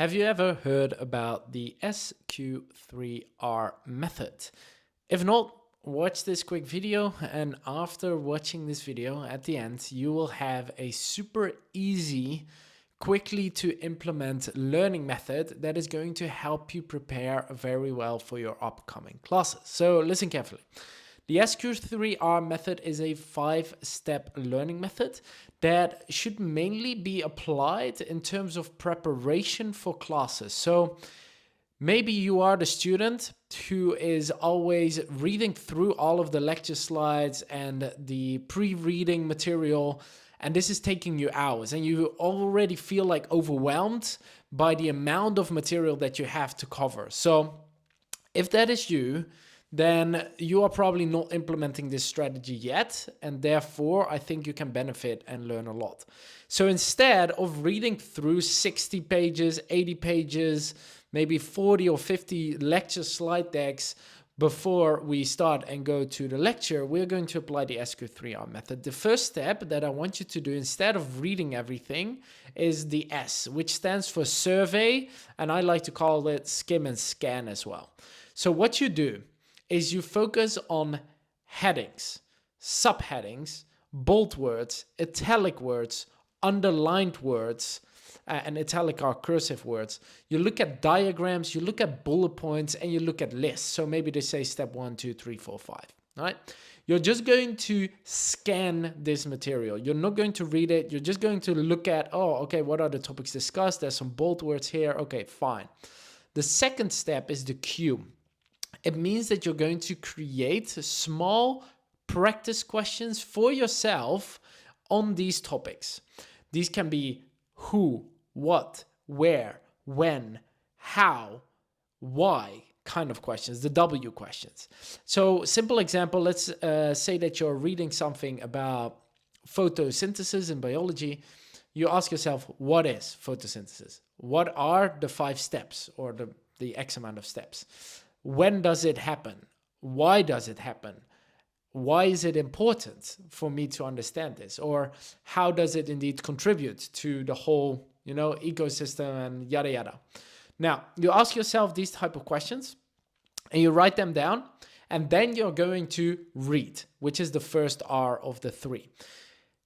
Have you ever heard about the SQ3R method? If not, watch this quick video, and after watching this video at the end, you will have a super easy, quickly to implement learning method that is going to help you prepare very well for your upcoming classes. So listen carefully. The SQ3R method is a 5-step learning method that should mainly be applied in terms of preparation for classes. So maybe you are the student who is always reading through all of the lecture slides and the pre-reading material, and this is taking you hours, and you already feel like overwhelmed by the amount of material that you have to cover. So if that is you, then you are probably not implementing this strategy yet, and therefore I think you can benefit and learn a lot. So instead of reading through 60 pages, 80 pages, maybe 40 or 50 lecture slide decks before we start and go to the lecture, we're going to apply the SQ3R method. The first step that I want you to do, instead of reading everything, is the S, which stands for survey, and I like to call it skim and scan as well. So what you do is you focus on headings, subheadings, bold words, italic words, underlined words, and italic are cursive words. You look at diagrams, you look at bullet points, and you look at lists. So maybe they say step 1, 2, 3, 4, 5. All right? You're just going to scan this material. You're not going to read it. You're just going to look at, oh, okay, what are the topics discussed? There's some bold words here. Okay, fine. The second step is the cue. It means that you're going to create small practice questions for yourself on these topics. These can be who, what, where, when, how, why kind of questions, the W questions. So simple example, let's say that you're reading something about photosynthesis in biology. You ask yourself, what is photosynthesis? What are the 5 steps or the X amount of steps? When does it happen? Why does it happen? Why is it important for me to understand this? Or how does it indeed contribute to the whole, ecosystem and yada yada? Now, you ask yourself these type of questions and you write them down, and then you're going to read, which is the first R of the 3.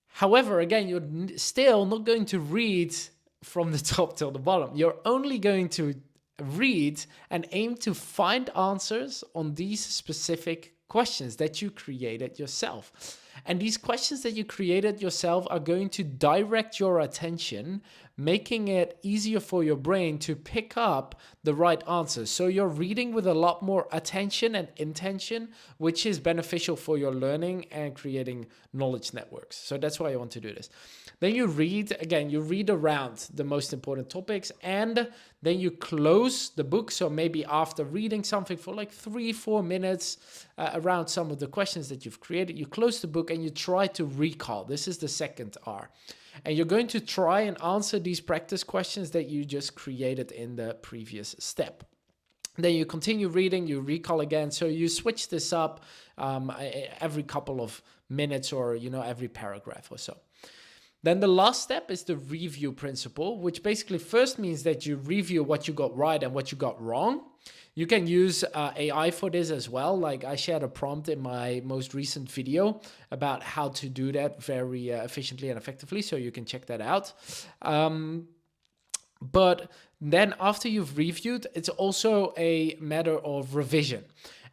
However, again, you're still not going to read from the top till the bottom. You're only going to read and aim to find answers on these specific questions that you created yourself. And these questions that you created yourself are going to direct your attention, making it easier for your brain to pick up the right answers. So you're reading with a lot more attention and intention, which is beneficial for your learning and creating knowledge networks. So that's why I want to do this. Then you read, again, you read around the most important topics, and then you close the book. So maybe after reading something for like 3-4 minutes around some of the questions that you've created, you close the book and you try to recall. This is the second R. And you're going to try and answer these practice questions that you just created in the previous step. Then you continue reading, you recall again. So you switch this up every couple of minutes or, every paragraph or so. Then the last step is the review principle, which basically first means that you review what you got right and what you got wrong. You can use AI for this as well. Like I shared a prompt in my most recent video about how to do that very efficiently and effectively. So you can check that out. But then after you've reviewed, it's also a matter of revision.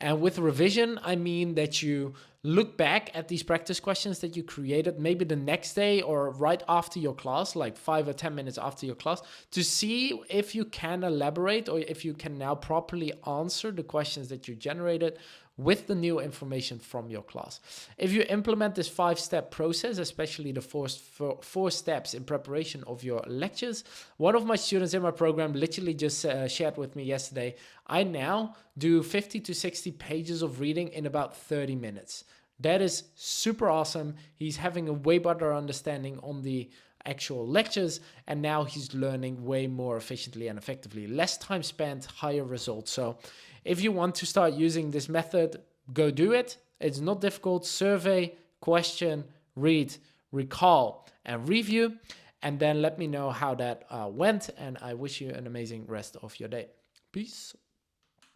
And with revision, I mean that you look back at these practice questions that you created maybe the next day or right after your class, like 5 or 10 minutes after your class, to see if you can elaborate or if you can now properly answer the questions that you generated with the new information from your class. If you implement this 5-step process, especially the four steps in preparation of your lectures, one of my students in my program literally just shared with me yesterday, I now do 50 to 60 pages of reading in about 30 minutes. That is super awesome. He's having a way better understanding on the actual lectures, and now he's learning way more efficiently and effectively. Less time spent, higher results. So if you want to start using this method, go do it. It's not difficult. Survey, question, read, recall, and review. and then let me know how that went, and I wish you an amazing rest of your day. Peace.